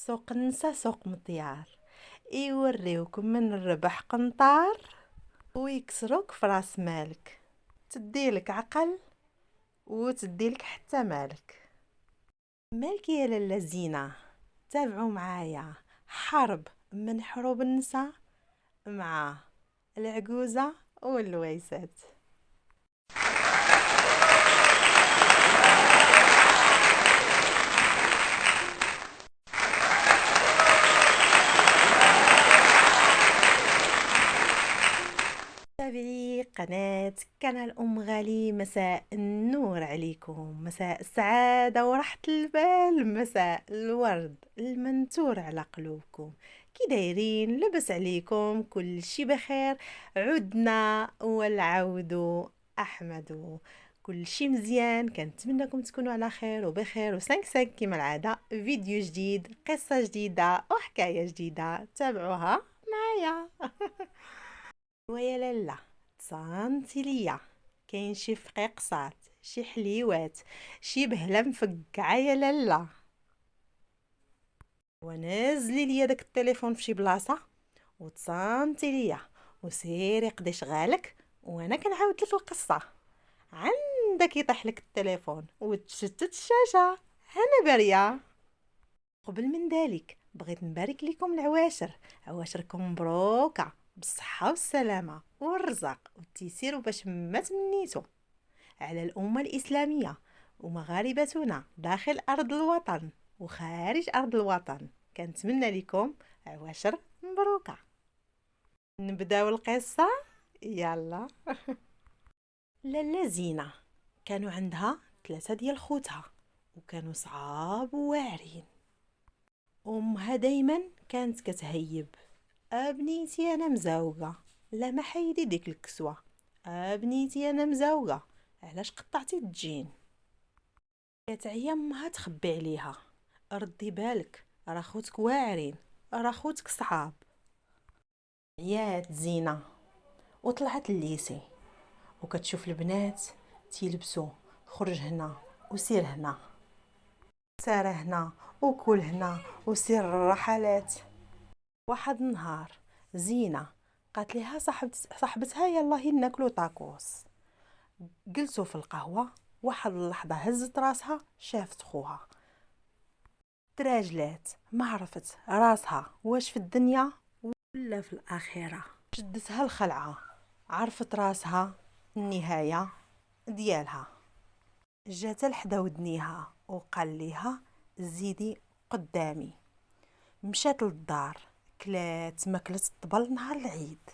سوق النسا سوق مطيار، يوريوك من الربح قنطار ويكسروك في راس مالك، تديلك عقل وتديلك حتى مالك. مالك يا لاله زينه، تابعوا معايا حرب من حروب النساء مع العجوزه واللويسات. تابعي قناة قناة أم غالي. مساء النور عليكم، مساء السعادة وراحة البال، مساء الورد المنثور على قلوبكم. كي دايرين؟ لبس عليكم كل شي بخير؟ عدنا والعود أحمد، كل شي مزيان. كنتمنىكم تكونوا على خير وبخير وسانك سانك كما العادة. فيديو جديد، قصة جديدة وحكاية جديدة، تابعوها معايا. ويا لالا تصانتي ليا، كاين شي فقيقصات، شي حليوات، شي بهله مفقعه يا لالا، ونزلي ليا داك التليفون في شي بلاصه وتصانتي ليا وسيري قضي شغالك وانا كنعاود لك القصه. عندك يطيح لك التليفون وتشتت الشاشه، انا باريه. قبل من ذلك بغيت نبارك لكم العواشر، عواشركم مبروكه بالصحة والسلامة والرزق والتيسير، وباش ما تمنيتو على الأمة الإسلامية ومغاربتنا داخل أرض الوطن وخارج أرض الوطن. كنتمنى لكم عواشر مبروكة. نبداو القصة، يلا. لاله زينة كانوا عندها 3 ديال خوتها، وكانوا صعاب وواعرين. أمها دايما كانت كتهيب: ابنيتي انا مزوقه، لا ما حيدي ديك الكسوه. ابنيتي انا مزوقه، علاش قطعتي الدجين؟ كتعيا امها تخبي عليها: ردي بالك، راه خوتك واعرين، راه خوتك صعاب. عيات زينه وطلعت الليسي، وكتشوف البنات تيلبسوا: خرج هنا وسير هنا، سار هنا وكل هنا وسير الرحلات. واحد النهار زينة قالت لها صاحبتها: يلا هي ناكلو طاكوس. جلسوا في القهوة، واحد اللحظة هزت راسها شافت خوها، تراجلات ما عرفت راسها واش في الدنيا ولا في الآخرة. شدتها الخلعة، عرفت راسها النهاية ديالها. جات لحدا ودنيها وقال ليها: زيدي قدامي. مشات للدار، كلات ماكلة الطبل نهار العيد.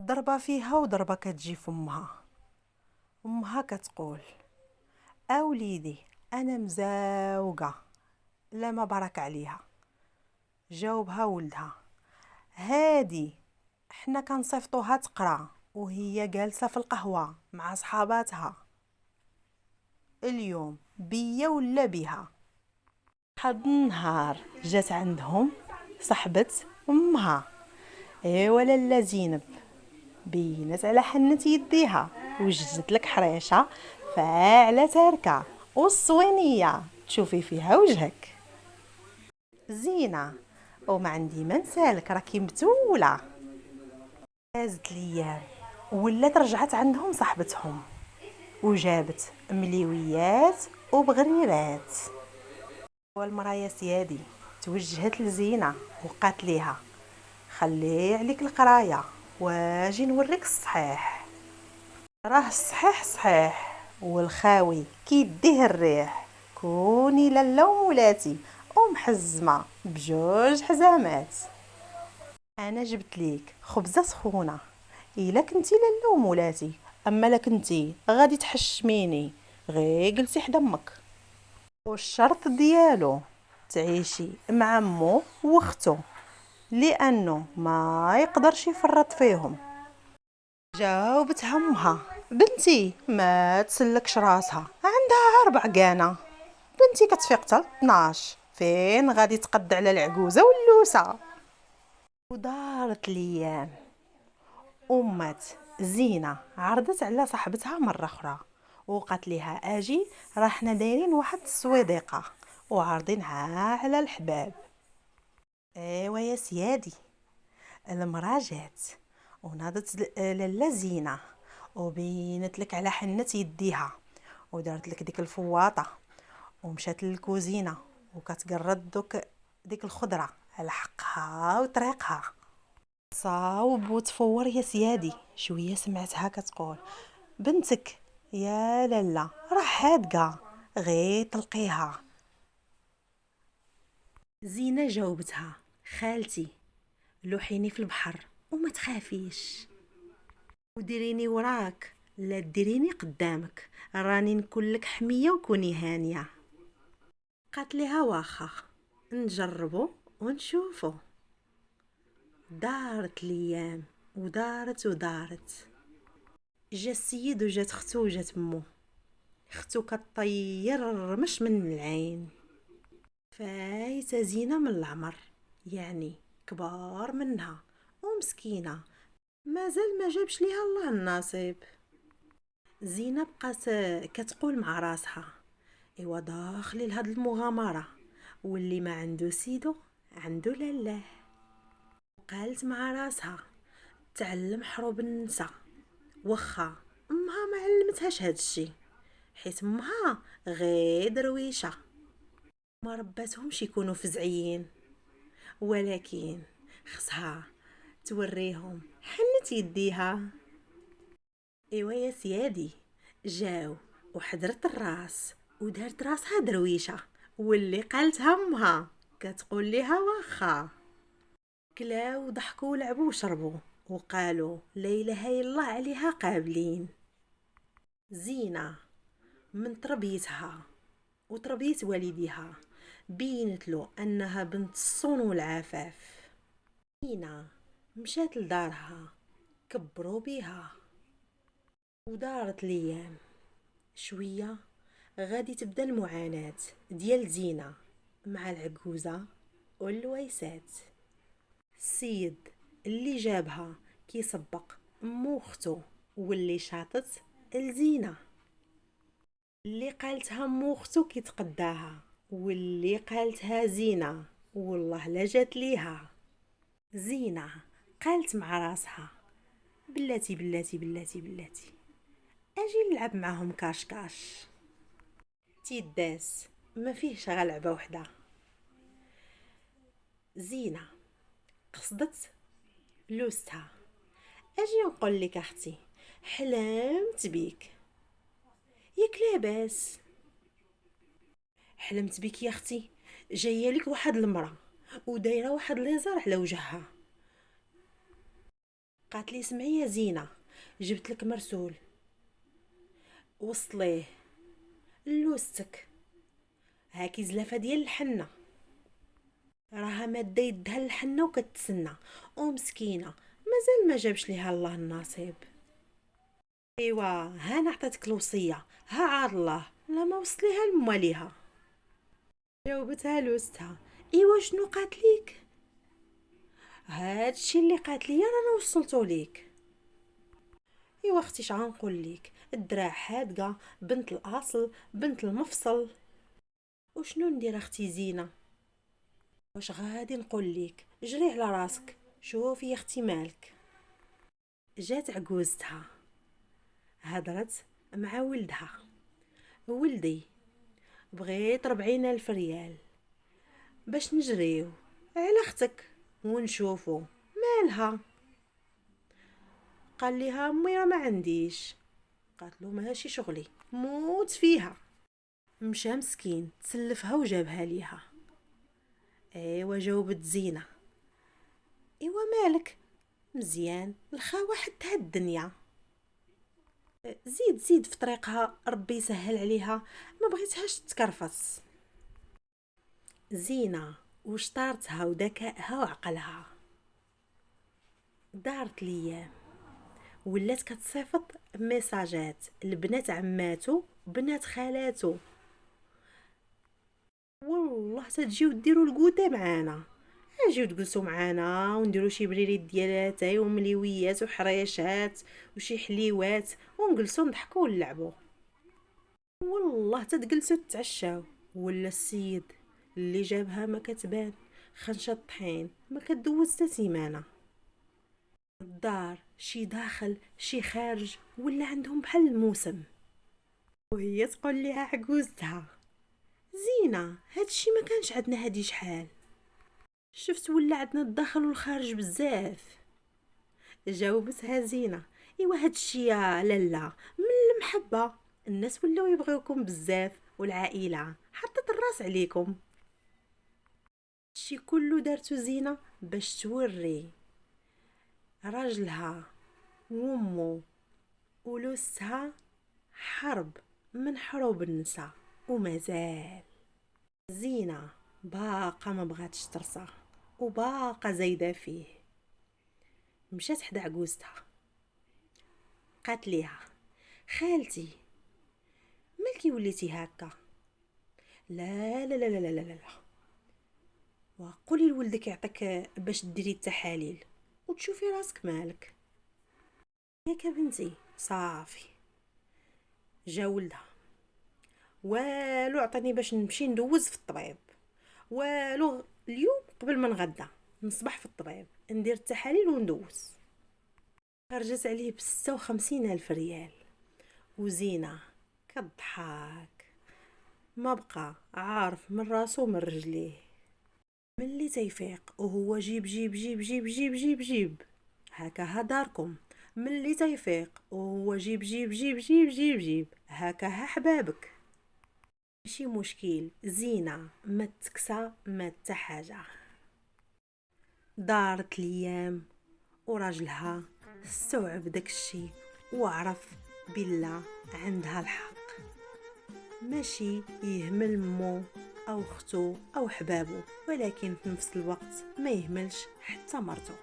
ضربة فيها وضربة كتجي امها كتقول: اوليدي انا مزاوقه، لا ما برك عليها. جاوبها ولدها: هادي حنا كنصيفطوها تقرا وهي جالسه في القهوه مع صحاباتها، اليوم بيا ولا بها. واحد النهار جات عندهم صاحبة امها: ايوا لاله زينب، بينت على حنة يديها وجدت لك حريشه فاعله تاركه والصوينيه تشوفي فيها وجهك. زينه: وما عندي ما نسالك، راكي متوله. هازت الايام ولات رجعت عندهم صاحبتهم وجابت مليويات وبغريرات. والمراه يا سيادي توجهت لزينه وقالت ليها: خلي عليك القرايه واجي نوريك الصحيح. راه الصحيح صحيح والخاوي كيديه الريح. كوني لاله ومولاتي ومحزمه بجوج حزامات. انا جبت ليك خبزه سخونه، الا كنتي لاله ومولاتي، اما لا كنتي غادي تحشميني غير جلسي حدا امك. والشرط ديالو تعيشي مع مو واختو، لانه ما يقدرش يفرط فيهم. جاوبتها امها: بنتي ما تسلكش راسها، عندها 4 قانا. بنتي كتفيق حتى 12، فين غادي تقد على العجوزه واللوسه؟ ودارت الايام، امات زينه عرضت على صاحبتها مره اخرى وقالت لها: اجي راه حنا دايرين واحد السويديقه وعارضينها على الحباب. ايوا يا سيادي، المراه جات وناضت لاله زينه وبينت لك على حنة يديها ودارت لك ديك الفواطه ومشات للكوزينه وكتقرد ديك الخضره على حقها وطريقها. صاوب وتفور يا سيادي، شويه سمعتها كتقول: بنتك يا لاله راه حادقه، غير طلقيها. زينه جاوبتها: خالتي، لوحيني في البحر وما تخافيش، وديريني وراك لا ديريني قدامك، راني نكون حميه وكوني هانيه. قالت ليها: واخا نجربو ونشوفو. دارت الايام ودارت. جا السيد وجات ختو وجات مو. ختو كطير الرمش من العين. فايته زينه من العمر، يعني كبار منها ومسكينه، مازال ما جابش ليها الله النصيب. زينه بقات كتقول مع راسها: ايوا داخلي لهاد المغامره، واللي ما عنده سيدو عنده لاله. قالت مع راسها: تعلم حروب النساء، واخا امها ما علمتهاش هاد الشي، حيت امها غير درويشه، ما رباتهمش يكونوا فزعيين، ولكن خصها توريهم حنة يديها. ايوا يا سيادي، جاو وحضرت الراس ودارت راسها درويشه، واللي قالتها امها كتقول ليها واخا. كلاو وضحكوا ولعبوا وشربوا وقالوا لا اله الا الله عليها قابلين. زينه من تربيتها وتربيه والديها بينت له انها بنت الصون والعفاف. زينه مشات لدارها، كبروا بيها ودارت الايام. شويه غادي تبدا المعاناه ديال زينه مع العجوزه واللويسات. السيد اللي جابها كيسبق امو اختو، واللي شاطت لزينه. اللي قالتها امو اختو كيتقداها، واللي قالتها زينه والله لا جات ليها. زينه قالت مع راسها: بلاتي اجي نلعب معاهم كاش تيداس، ما فيهش غير لعبه وحده. زينه قصدت لوستها: اجي نقول لك اختي، حلمت بيك. ياك لاباس؟ حلمت بيك يا اختي، جايه لك واحد المراه ودايره واحد ليزار على وجهها. قالت لي: سمعي يا زينه، جبت لك مرسول، وصليه لوستك، هاكي زلافه ديال الحنه، راها ماده يدها الحنه وكتسنى ومسكينه مازال ما جابش ليها الله النصيب. ايوا ها انا عطيتك الوصيه، ها عاد الله لا ما وصل ليها لمواليها. جاوبتها لوستها: ايوا شنو قالت ليك؟ هادشي اللي قالت لي رانا وصلتو ليك. ايوا اختي غنقول ليك، الدراع حادقه، بنت الاصل، بنت المفصل. وشنو ندير اختي زينه؟ واش غادي نقول ليك؟ جري على راسك، شوفي يا اختي مالك. جات عجوزتها هضرت مع ولدها: ولدي بغيت 40,000 ريال باش نجريو على اختك ونشوفو مالها. قال ليها: امي راه ما عنديش. قالت له: ماشي شغلي، موت فيها. مشى مسكين تسلفها وجابها ليها. ايوا جاوبت زينه: ايوا مالك؟ مزيان، الخاوه حدها الدنيا، زيد في طريقها، ربي يسهل عليها، ما بغيتهاش تكرفص. زينه وشطارتها وذكائها وعقلها دارت الايام، ولات كتصيفط ميساجات لبنات عماتو بنات خالاتو: والله تجيو ديروا الكوتي معانا، اجيو تجلسوا معانا ونديروا شي بريريت ديال اتاي ومليويات وحريشات وشي حليوات ونجلسوا نضحكوا ونلعبوا، والله تتجلسوا تتعشاو. ولا السيد اللي جابها ما كتبان، خنشة الطحين ما كدوز حتى سيمانه. الدار شي داخل شي خارج ولا عندهم بحال الموسم، وهي تقول ليها عجوزتها: زينة، هادشي ما كانش عندنا هادي شحال، شفت ولا عندنا الداخل والخارج بزاف. جاوبتها زينة: ايوا هادشي يا لالا من المحبة، الناس ولاو يبغيوكم بزاف والعائلة حطت الراس عليكم. هادشي كله دارتو زينة باش توري راجلها وامو ولوستها حرب من حروب النساء، ومازال زينة باقا ما بغاتش ترسى وباقا زايده فيه. مشات حدا عجوزتها قالت ليها: خالتي مالكي وليتي هكا؟ لا لا لا لا لا لا لا، وقولي لولدك يعطيك باش ديري التحاليل وتشوفي راسك مالك. ياك بنتي صافي. جا ولدها: والو عطاني باش نمشي ندوز في الطبيب، والو اليوم قبل ما نغدا نصبح في الطبيب ندير التحاليل وندوز. خرجت عليه ب56,000 ريال. وزينة كضحك ما بقى عارف من راسو من رجليه. ملي تيفيق وهو جيب جيب جيب جيب جيب جيب جيب هكا داركم، ملي تيفيق وهو جيب جيب جيب جيب جيب جيب هكا حبابك. ماشي مشكل، زينة ما تكسى ما حتى حاجه. دارت الايام وراجلها استوعب داكشي وعرف بلا عندها الحق، ماشي يهمل مو او اختو او حبابو، ولكن في نفس الوقت ما يهملش حتى مرتو.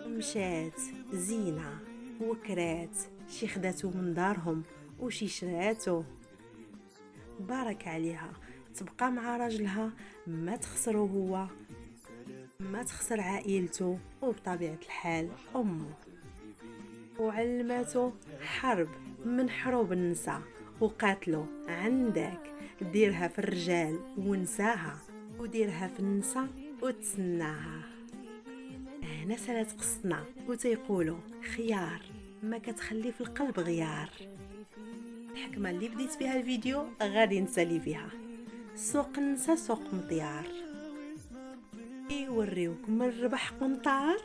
مشات زينة وكرات شي خداتو من دارهم وشي شراتو، بارك عليها، تبقى مع راجلها ما تخسرو هو ما تخسر عائلته، وبطبيعة الحال أمه. وعلماتو حرب من حروب النساء، وقاتلو عندك ديرها في الرجال ونساها، وديرها في النساء وتسناها. هنا سالات قصتنا وتيقولوا خيار ما كتخلي في القلب غيار. الحكمة اللي بديت بها الفيديو غادي نسالي فيها: سوق النساء سوق مطيار، يوريوك من الربح قنطار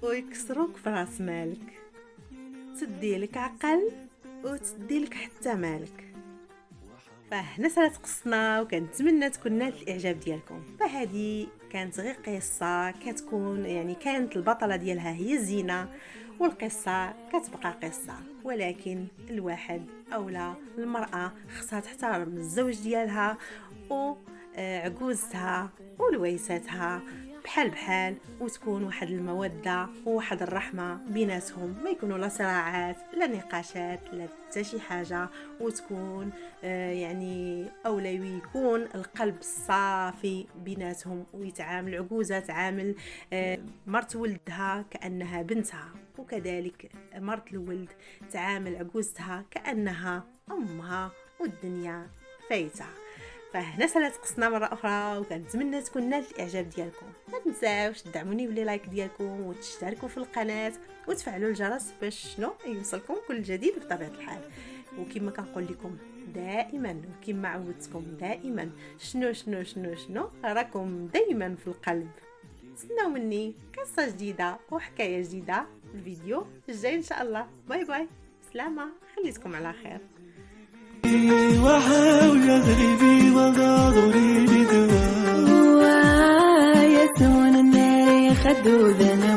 ويكسروك في راس مالك، تديلك عقل وتديلك حتى مالك. فهنا سالت قصتنا، وكنتمنى تكون نالت الاعجاب ديالكم. فهذه كانت غير قصه كتكون يعني كانت البطله ديالها هي زينه، والقصه كتبقى قصه، ولكن الواحد اولا المراه خصها تحترم الزوج ديالها وعجوزتها ولويساتها بحال بحال، وتكون واحد الموده وواحد الرحمه بيناتهم، ما يكونوا لا صراعات لا نقاشات لا حتى شي حاجه، وتكون يعني اولى يكون القلب صافي بيناتهم، ويتعامل عجوزه تعامل مرت ولدها كانها بنتها، وكذلك مرت الولد تعامل عجوزتها كانها امها والدنيا فايته. فهنا سالات قصنا مره اخرى، وكنتمنى تكون نالت الاعجاب ديالكم. ما تنساوش تدعموني بلي لايك ديالكم وتشتركوا في القناه وتفعلوا الجرس باش يوصلكم كل جديد بطبيعه الحال. وكما كنقول لكم دائما وكما عودتكم دائما، شنو راكم دائما في القلب. استناو مني قصه جديده وحكايه جديده الفيديو الجاي ان شاء الله. باي باي، سلامه، خليتكم على خير. وحاول اغربي وغاضري بدوا ويسون النار خدود انا